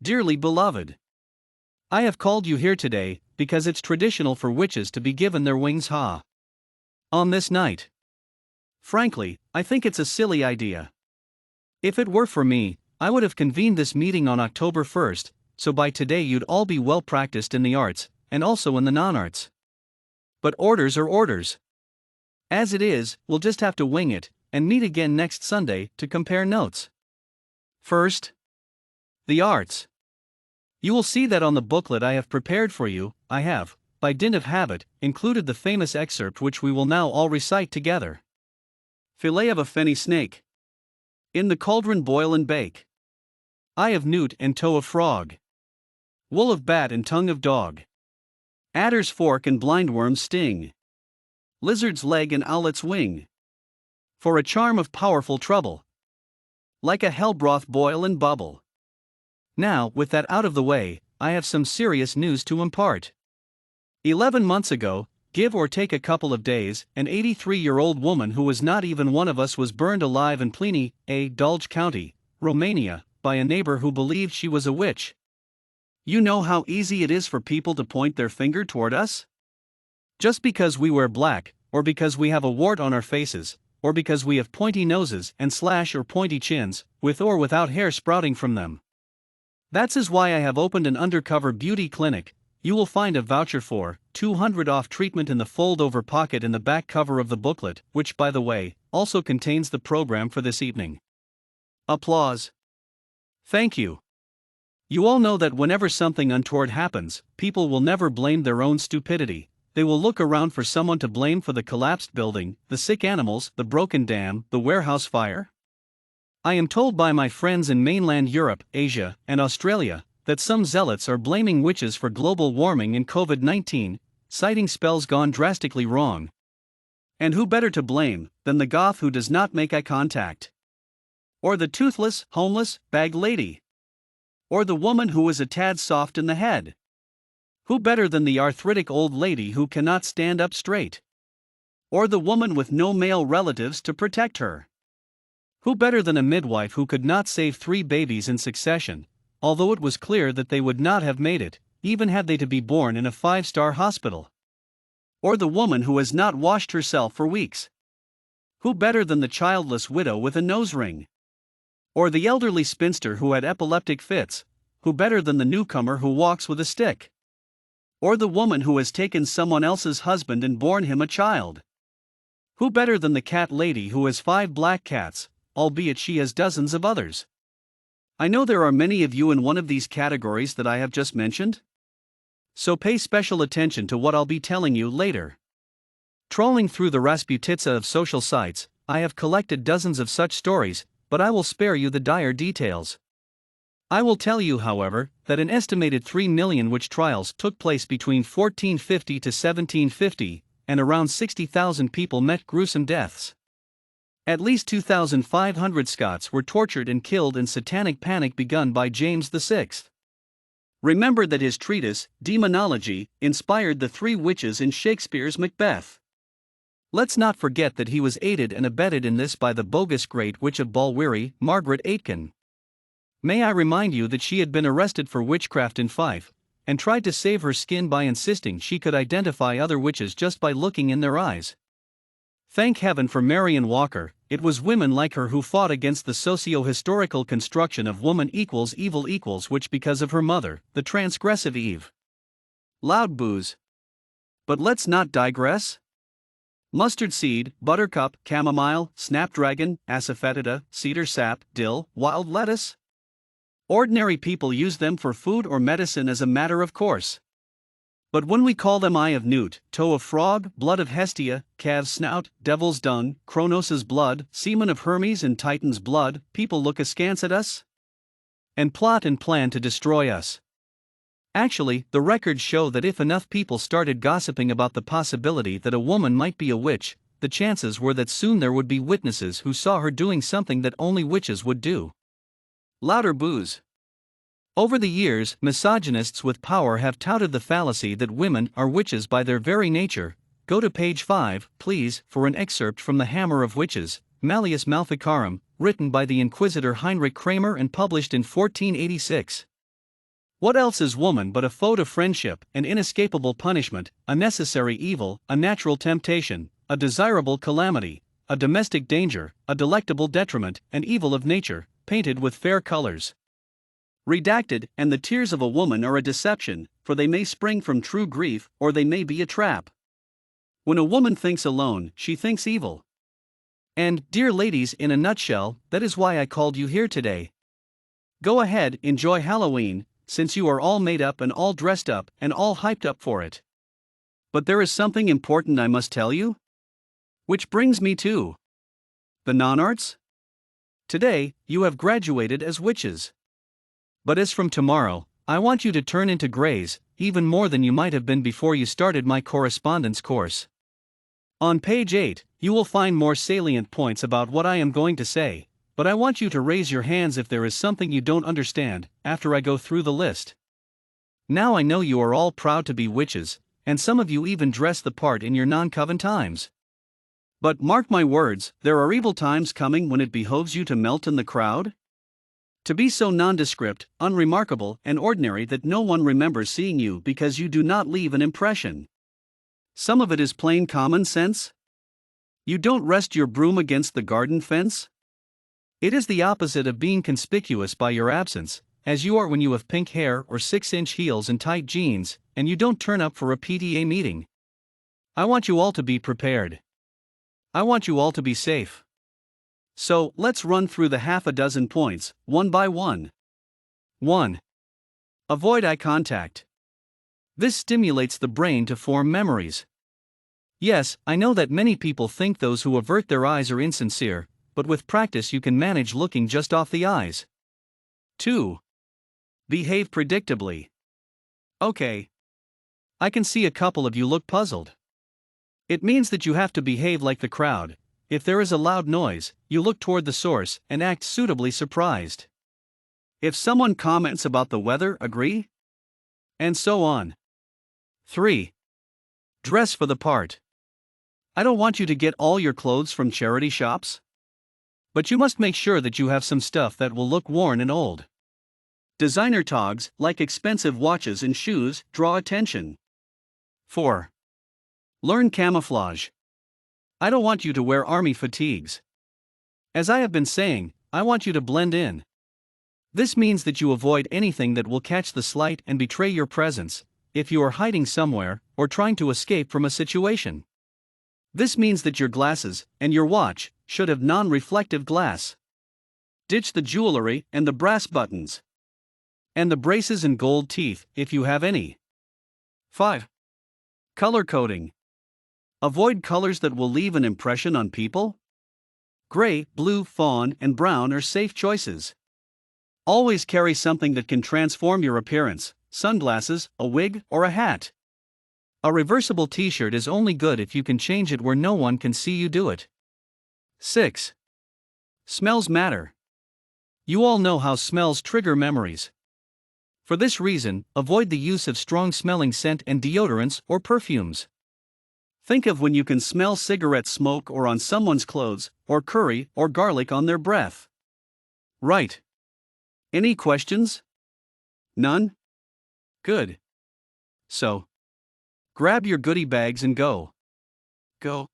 Dearly beloved, I have called you here today, because it's traditional for witches to be given their wings on this night. Frankly, I think it's a silly idea. If it were for me, I would have convened this meeting on October 1st, so by today you'd all be well practiced in the arts, and also in the non-arts. But orders are orders. As it is, we'll just have to wing it, and meet again next Sunday to compare notes. First, the arts. You will see that on the booklet I have prepared for you, I have, by dint of habit, included the famous excerpt which we will now all recite together. Fillet of a fenny snake. In the cauldron boil and bake. Eye of newt and toe of frog. Wool of bat and tongue of dog. Adder's fork and blindworm's sting. Lizard's leg and owlet's wing. For a charm of powerful trouble. Like a hell broth boil and bubble. Now, with that out of the way, I have some serious news to impart. 11 months ago, give or take a couple of days, an 83-year-old woman who was not even one of us was burned alive in Pliny, Dulge County, Romania, by a neighbor who believed she was a witch. You know how easy it is for people to point their finger toward us? Just because we wear black, or because we have a wart on our faces, or because we have pointy noses and slash or pointy chins, with or without hair sprouting from them. That's why I have opened an undercover beauty clinic. You will find a voucher for $200 off treatment in the fold-over pocket in the back cover of the booklet, which, by the way, also contains the program for this evening. Applause. Thank you. You all know that whenever something untoward happens, people will never blame their own stupidity. They will look around for someone to blame for the collapsed building, the sick animals, the broken dam, the warehouse fire. I am told by my friends in mainland Europe, Asia, and Australia, that some zealots are blaming witches for global warming and COVID-19, citing spells gone drastically wrong. And who better to blame than the goth who does not make eye contact? Or the toothless, homeless, bag lady? Or the woman who is a tad soft in the head? Who better than the arthritic old lady who cannot stand up straight? Or the woman with no male relatives to protect her? Who better than a midwife who could not save 3 babies in succession, although it was clear that they would not have made it, even had they to be born in a 5-star hospital? Or the woman who has not washed herself for weeks? Who better than the childless widow with a nose ring? Or the elderly spinster who had epileptic fits? Who better than the newcomer who walks with a stick? Or the woman who has taken someone else's husband and borne him a child? Who better than the cat lady who has 5 black cats, albeit she has dozens of others? I know there are many of you in one of these categories that I have just mentioned. So pay special attention to what I'll be telling you later. Trawling through the Rasputitsa of social sites, I have collected dozens of such stories, but I will spare you the dire details. I will tell you, however, that an estimated 3 million witch trials took place between 1450 to 1750, and around 60,000 people met gruesome deaths. At least 2,500 Scots were tortured and killed in satanic panic begun by James VI. Remember that his treatise, Demonology, inspired the 3 witches in Shakespeare's Macbeth. Let's not forget that he was aided and abetted in this by the bogus Great Witch of Balwearie, Margaret Aitken. May I remind you that she had been arrested for witchcraft in Fife, and tried to save her skin by insisting she could identify other witches just by looking in their eyes. Thank heaven for Marion Walker, it was women like her who fought against the socio-historical construction of woman equals evil equals witch because of her mother, the transgressive Eve. Loud boos. But let's not digress. Mustard seed, buttercup, chamomile, snapdragon, asafoetida, cedar sap, dill, wild lettuce. Ordinary people use them for food or medicine as a matter of course. But when we call them eye of newt, toe of frog, blood of Hestia, calf's snout, devil's dung, Kronos' blood, semen of Hermes and Titan's blood, people look askance at us and plot and plan to destroy us. Actually, the records show that if enough people started gossiping about the possibility that a woman might be a witch, the chances were that soon there would be witnesses who saw her doing something that only witches would do. Louder boos. Over the years, misogynists with power have touted the fallacy that women are witches by their very nature. Go to page 5, please, for an excerpt from The Hammer of Witches, Malleus Maleficarum, written by the Inquisitor Heinrich Kramer and published in 1486. What else is woman but a foe to friendship, an inescapable punishment, a necessary evil, a natural temptation, a desirable calamity, a domestic danger, a delectable detriment, an evil of nature, painted with fair colors. Redacted, and the tears of a woman are a deception, for they may spring from true grief, or they may be a trap. When a woman thinks alone, she thinks evil. And, dear ladies, in a nutshell, that is why I called you here today. Go ahead, enjoy Halloween, since you are all made up and all dressed up and all hyped up for it. But there is something important I must tell you. Which brings me to the non-arts. Today, you have graduated as witches. But as from tomorrow, I want you to turn into greys, even more than you might have been before you started my correspondence course. On page 8, you will find more salient points about what I am going to say, but I want you to raise your hands if there is something you don't understand, after I go through the list. Now I know you are all proud to be witches, and some of you even dress the part in your non-coven times. But mark my words, there are evil times coming when it behoves you to melt in the crowd. To be so nondescript, unremarkable, and ordinary that no one remembers seeing you because you do not leave an impression. Some of it is plain common sense. You don't rest your broom against the garden fence. It is the opposite of being conspicuous by your absence, as you are when you have pink hair or 6-inch heels and tight jeans, and you don't turn up for a PTA meeting. I want you all to be prepared. I want you all to be safe. So, let's run through the half a dozen points, one by one. 1. Avoid eye contact. This stimulates the brain to form memories. Yes, I know that many people think those who avert their eyes are insincere, but with practice you can manage looking just off the eyes. 2. Behave predictably. Okay. I can see a couple of you look puzzled. It means that you have to behave like the crowd. If there is a loud noise, you look toward the source and act suitably surprised. If someone comments about the weather, agree? And so on. 3. Dress for the part. I don't want you to get all your clothes from charity shops. But you must make sure that you have some stuff that will look worn and old. Designer togs, like expensive watches and shoes, draw attention. 4. Learn camouflage. I don't want you to wear army fatigues. As I have been saying, I want you to blend in. This means that you avoid anything that will catch the light and betray your presence, if you are hiding somewhere, or trying to escape from a situation. This means that your glasses, and your watch, should have non-reflective glass. Ditch the jewelry and the brass buttons. And the braces and gold teeth, if you have any. 5. Color coding. Avoid colors that will leave an impression on people. Gray, blue, fawn, and brown are safe choices. Always carry something that can transform your appearance: sunglasses, a wig, or a hat. A reversible t-shirt is only good if you can change it where no one can see you do it. 6. Smells matter. You all know how smells trigger memories. For this reason, avoid the use of strong-smelling scent and deodorants or perfumes. Think of when you can smell cigarette smoke or on someone's clothes, or curry or garlic on their breath. Right. Any questions? None? Good. So, grab your goodie bags and go. Go.